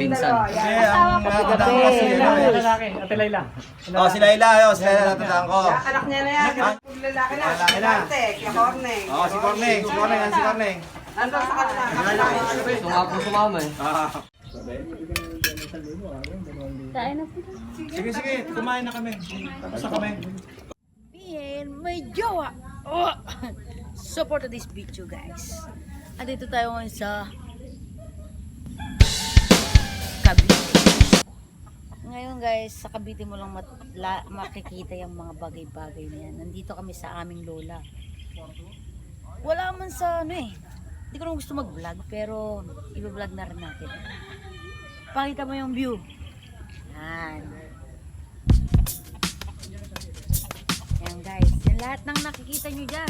pinsan. Ang matandang kasi Ate Layla. Oh, si Layla, si Layla natandaan ko. Anak niya na yan. Lalaki na. Lalaki na. Kaya Corneng. Oh, si Corneng, si Corneng. Nandun sa kanila. Sumama eh. Kain na po. Sige, kumain na kami. Tapos na kami. And may jowa. Oh. Support this video, guys. Andito tayo ngayon sa Cavite. Ngayon, guys, sa Cavite mo lang makikita yung mga bagay-bagay na yan. Nandito kami sa aming lola. Wala man sa ano eh. Hindi ko naman gusto mag-vlog, pero i-vlog na rin natin. Pakita mo yung view. Yan. Yan guys, yan lahat ng nakikita nyo dyan.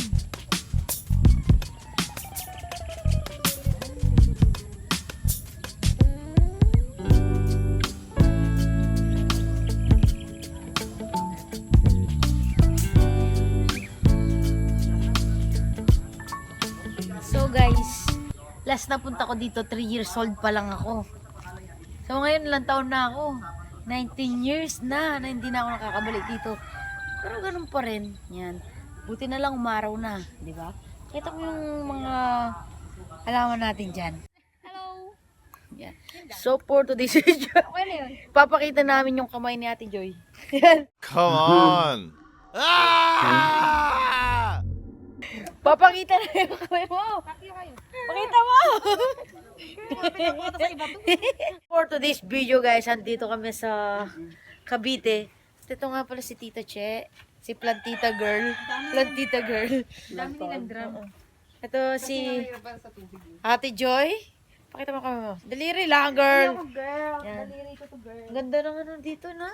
So guys, last na punta ko dito, 3 years old pa lang ako. So ngayon ilang taon na ako, 19 years na hindi na ako nakakabalik dito. Pero ganun pa rin, yan. Buti na lang umaraw na, di ba? Kita mo yung mga alaman natin dyan. Hello. Yan. So for today's video, Okay na yun. papakita namin yung kamay ni Ate Joy. Yan. Come on! Ah! Papakita na yung kamay mo. Pakita mo. For today's video guys, andito kami sa Cavite. Ito nga pala si Tita Che, si Plantita Girl. Plantita Girl. Dami nilang drum. Ito si Ate Joy. Pakita mo kami mo. Daliri lang, girl. Girl, Yan. daliri ko to girl. Ganda ng ano dito na.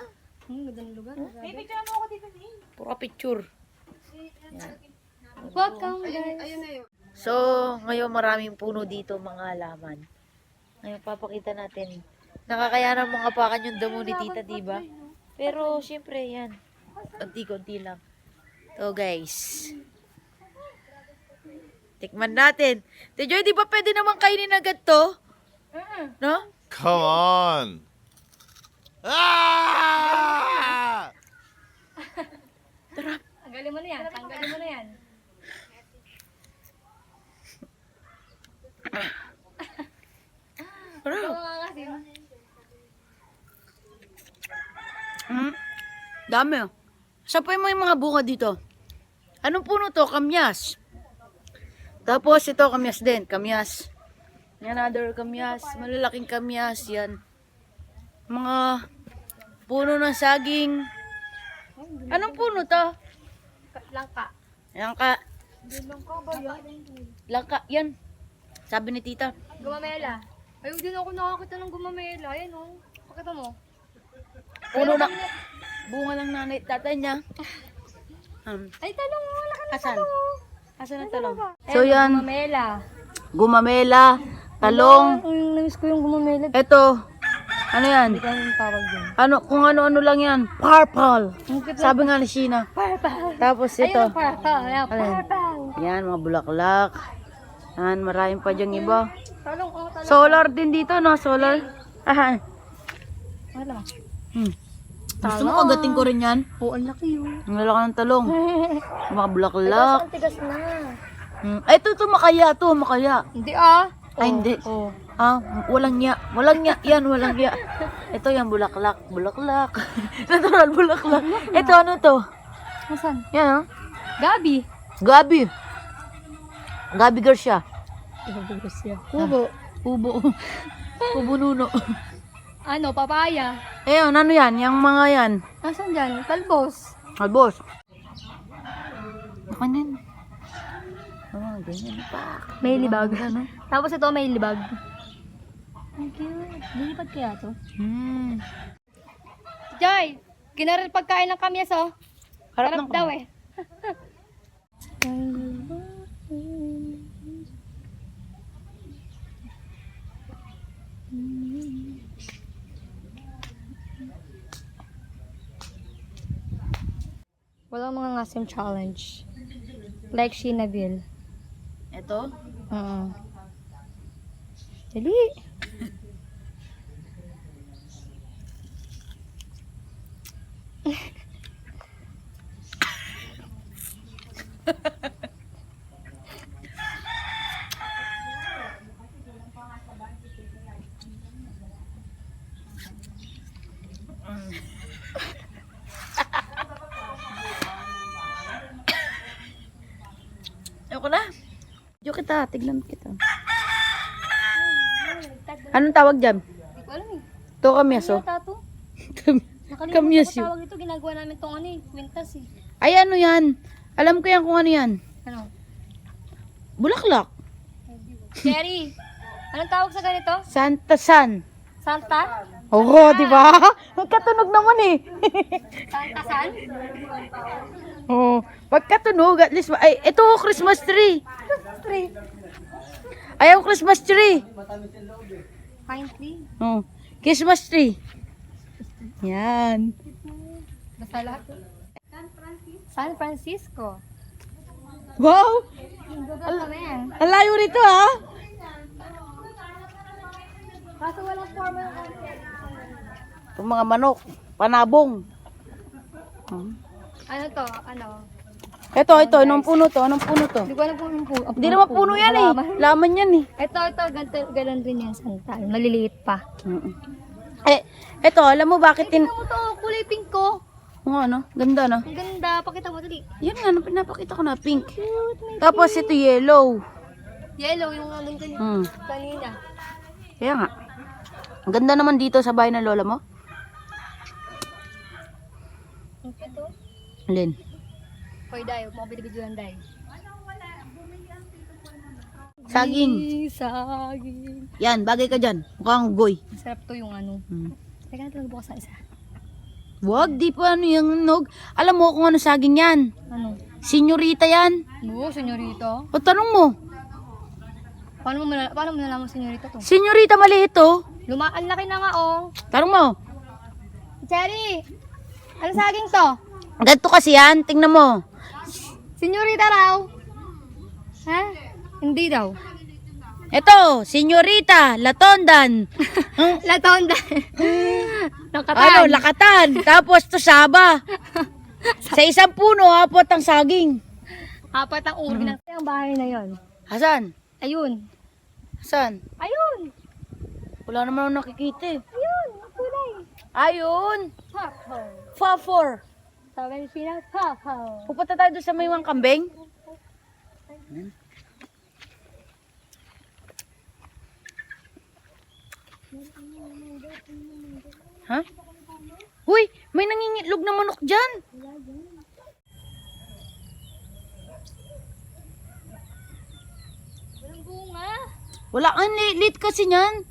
Ganda ng lugar. May picture mo ako dito din. Puro picture. Welcome guys. So, ngayon maraming puno dito, mga halaman. Ngayon papakita natin. Nakakaya ng mga pakan yung damo ni Tita, diba? Pero, syempre, yan. Konti-konti lang. So, guys. Tikman natin. Joy, di ba pwede naman kainin agad to? No? Come on! Ah! Tanggalin mo na yan. Tanggalin mo na yan. Ito nga kasi. Dami. Sapay mo yung mga bunga dito. Anong puno to? Kamyas. Tapos ito, kamyas din. Kamyas. Yan, other kamyas. Malalaking kamyas. Yan. Mga puno ng saging. Anong puno to? Langka. Langka. Langka ba yan? Langka. Yan. Sabi ni Tita. Gumamela. Ayun din ako nakakita ng gumamela. Ayan o. Pakita mo. Puno na. Bunga lang nanay tatay niya. Ay, talong mo. Laki na Asan? talong. Asan ang talong? So yan. Gumamela. Gumamela. Talong. Namiss ko yung gumamela. Ito. Ano yan? Hindi ka yung tawag dyan. Ano, kung ano-ano lang yan. Purple. Sabi nga ni Sheena. Purple. Tapos ito. Ayun, purple. Ayan, Alin? purple. Yan, mga bulaklak. Yan, maraming pa dyan iba. Talong ko, talong. Solar din dito, no? Solar. Aha. Wala. Gusto mo kagating ko rin yan? Oo, ang laki yun. Ang lalaki ng talong. Mga bulaklak. Ang tigas na. Ay, ito, makaya. Ito, makaya. Hindi ah. Ay, hindi. Oh. Ah, walang nya. Walang nya. Yan, walang nya. Ito yan, bulaklak. Bulaklak. Natural bulaklak. Ito, ano to? Nasaan? Yan, oh. Gabi. Gabi. Gabi Garcia. Kubo. Ubo. Ubo nuno. Ano, papaya. Ayun, ano yan? Yung mga yan. Nasaan dyan? Talbos. Albos. Nakanin. Oh, ganyan pa. May libag. Tapos ito may libag. Ang cute. Lilipad kaya to? Joy, kinaral pagkain ng kamyas oh. Harap Sarap ng daw eh. Walang mga ngasim challenge. Like Shinaville. Ito? Dali. Ayoko na. Diyo kita, tignan kita. Anong tawag dyan? Hindi ko alam eh. Ito kamyaso. Tato. Nakalimutan Kamyas ko yun. tawag ito. Ginagawa namin itong ano eh. Kwintas eh. Ay, ano yan? Alam ko yan kung ano yan. Ano? Bulaklak. Cherry. Anong tawag sa ganito? Santa San. Santa? Oo, di ba? Magkatunog naman eh. Santa San? Oo. Pagkatunog, at least, ay, ito, Christmas tree. Tree. Ayaw, Christmas tree. Pine tree. Oh, Christmas tree. Yan. Basta lahat. San Francisco. Wow! Google kami yan. Ang layo nito ha. Kaso walang formal content. Itong mga manok, panabong. Ano to? Ano? Ito, anong puno to? Anong puno to? Hindi ko alam kung anong puno. Hindi naman puno yan eh. Laman yan eh. Ito, ganun rin yan, Santa. Maliliit pa. Eh, ito, alam mo bakit Tingnan mo to, kulay pink ko. Oo, ano? Ganda no? Ang ganda, pakita mo dali. Yan nga, pinapakita ko na, pink. Tapos ito yellow. Yellow, yung nandun kanina. Kaya nga. Ang ganda naman dito sa bahay ng lola mo. Ito, Alin? Hoy, Day, huwag mo binibidyohan, Day. Saging. Saging. Yan, bagay ka dyan. Mukhang goy. Masarap to yung ano. Teka natin magbukas ng isa. Wag, di pa ano yung nog. Alam mo kung ano saging yan. Ano? Senyorita yan. Oo, senyorito. O tanong mo. Paano mo nalaman senyorito to? Senyorita maliit to. Ang laki na nga, oh. Tanong mo. Cherry! Ano saging to? Ganito kasi yan. Tingnan mo. Senyorita raw. Ha? Hindi daw. Ito, senyorita, latondan. Latonda. Nakatan. Ano, lakatan. Tapos to saba. Sa isang puno, apat ang saging. Apat ang uri ng ang bahay na yon. Hasan? Ayun. Hasan? Ayun. Wala naman ako nakikita eh. Ayun. Kulay. Ayun. Purple. Fafor. Sa Pilipinas, purple. Pupunta tayo doon sa may mga kambing. Ha? Uy, may nangingitlog na manok dyan. Walang bunga. Wala ang lit kasi niyan.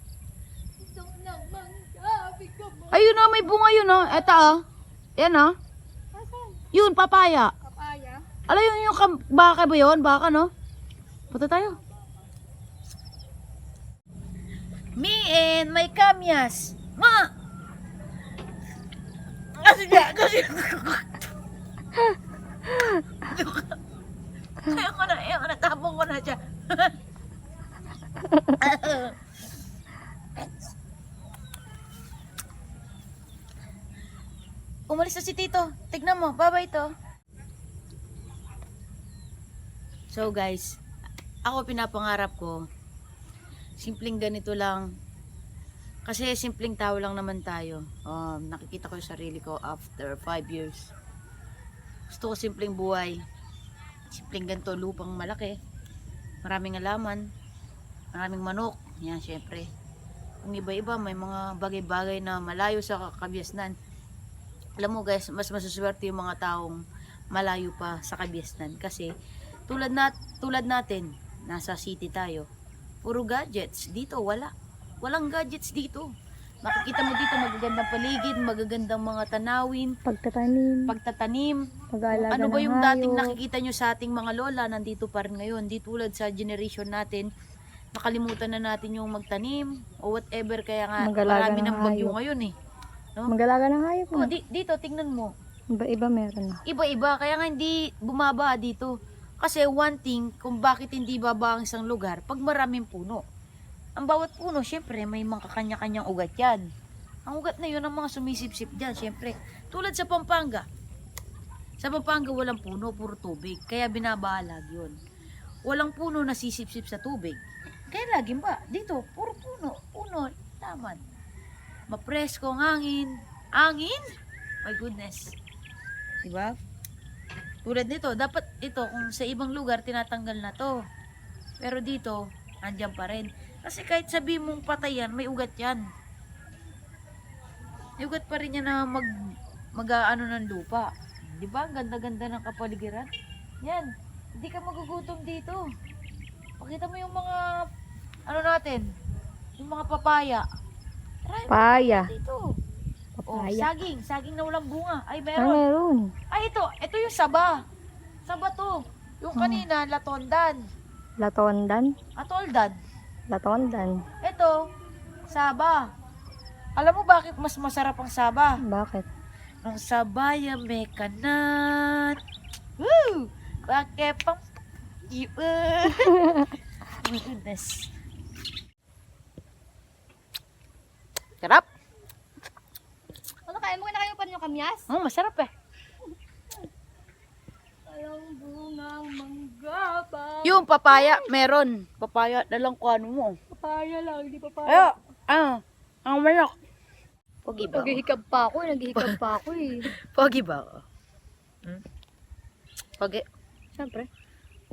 Gusto naman sabi ko mo. Ayun na, may bunga yun oh. Eto oh. Yan oh. Asan? Yun, papaya. Papaya. Alam yun yung baka ba yun? Baka no? Punta tayo. Me and my kamyas. Ma! Kasi Ayaw ko na, tapong ko na siya. Umalis na si Tito. Tignan mo, babay to. So guys, ako pinapangarap ko, simpleng ganito lang. Kasi simpleng tao lang naman tayo. Nakikita ko yung sarili ko after 5 years. Gusto ko simpleng buhay. Simpleng ganito, lupang malaki. Maraming alaman. Maraming manok. Yan, syempre. Kung iba-iba, may mga bagay-bagay na malayo sa kabiasnan. Alam mo guys, mas masuswerte yung mga taong malayo pa sa kabiasnan. Kasi tulad natin, nasa city tayo. Puro gadgets. Dito, wala. Walang gadgets dito. Makikita mo dito magagandang paligid, magagandang mga tanawin, pagtatanim. Pag-aalaga Ano ba ng yung hayop. dating nakikita nyo sa ating mga lola, nandito pa rin ngayon. Di tulad sa generation natin, nakalimutan na natin yung magtanim o whatever. Kaya nga, Mag-alaga marami ng ng bagyo hayop. ngayon eh. No? Mag-alaga ng hayop Oh, mo. dito, tingnan mo. Iba-iba meron na. Iba-iba, kaya nga hindi bumaba dito. Kasi one thing, kung bakit hindi baba ang isang lugar, pag maraming puno. Ang bawat puno, syempre, may mga kanya-kanyang ugat yan. Ang ugat na yun, ang mga sumisip-sip dyan, syempre. Tulad sa Pampanga. Sa Pampanga, walang puno, puro tubig. Kaya binabalag yun. Walang puno na sisip-sip sa tubig. Kaya laging ba? Dito, puro puno, taman. Mapresko ang hangin. Hangin? My goodness. Diba? Tulad nito, dapat ito, kung sa ibang lugar, tinatanggal na to. Pero dito, andyan pa rin. Kasi kahit sabi mong patay yan, may ugat yan. May ugat pa rin yan na mag-ano ng lupa. Di ba? Ang ganda-ganda ng kapaligiran. Yan. Hindi ka magugutom dito. Pakita mo yung mga, ano natin, yung mga papaya. Paya. Dito. Oh, Papaya. saging na walang bunga. Ay, Ah, meron. meron. Ay, ito yung saba. Saba to. Yung kanina, latondan. Latondan. Atoldan. Latondan. Ito, saba. Alam mo bakit mas masarap ang saba? Bakit? Ang sabaya may kanat. Woo! Bakit pang... Oh my goodness. Sarap. Ano kaya mo na kayo pa yung kamyas? Oh, masarap eh. Alang bungang mangga pa. Yung papaya, meron. Papaya na lang kung ano mo. Papaya lang, hindi papaya. Ayo, ang manok. Pogi ba? Naghihikab pa ako, naghihikab pa ako eh. Pogi ba ako? Pogi. Siyempre,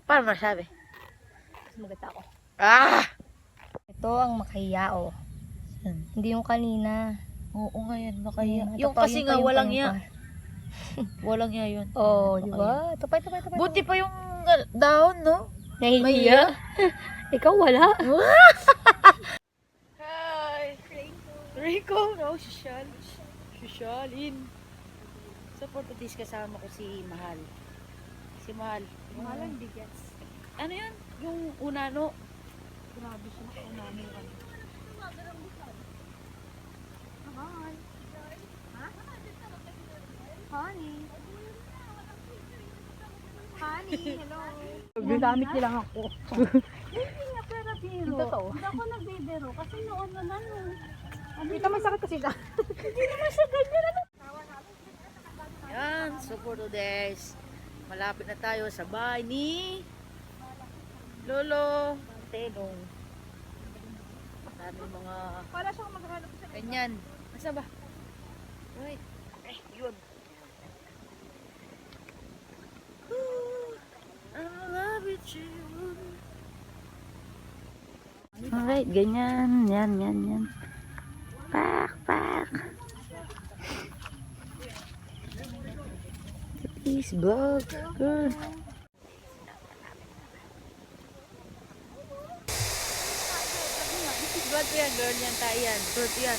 Paano masabi? mas maganda ako. Ah! Ito ang makayao. Hindi yung kanina. Oo nga yan, makaya. Ito Yung pa, kasi yun pa, nga, yun pa, walang yun ya. pa. Walang ya yun. Oh, di ba? Ito pa. Buti pa yung dahon, no? Nahihiya. Ikaw wala. Hi! Rico! No, Sosyalin. Sa Portuguese kasama ko si Mahal. Si Mahal. Malang bigas. Ano yun? Yung unano. Grabe siya na unami yan. Honey. Honey, hello. Gagamit niya lang ako. Hindi nga pera biro. Totoo. Hindi ako nagbibiro kasi noon na lang. Hindi naman sakit kasi siya. Hindi naman siya ganyan. Yan, so for today's malapit na tayo sa bahay ni Lolo Tenong. Dami mga Wala siyang maghanap sa ganyan. Asa ba? Right. Yun. I love it, you. Alright, ganyan. Yan. Pak. Please vlog. Girl. Ba't yan, girl? Yan tayo yan. Short yan.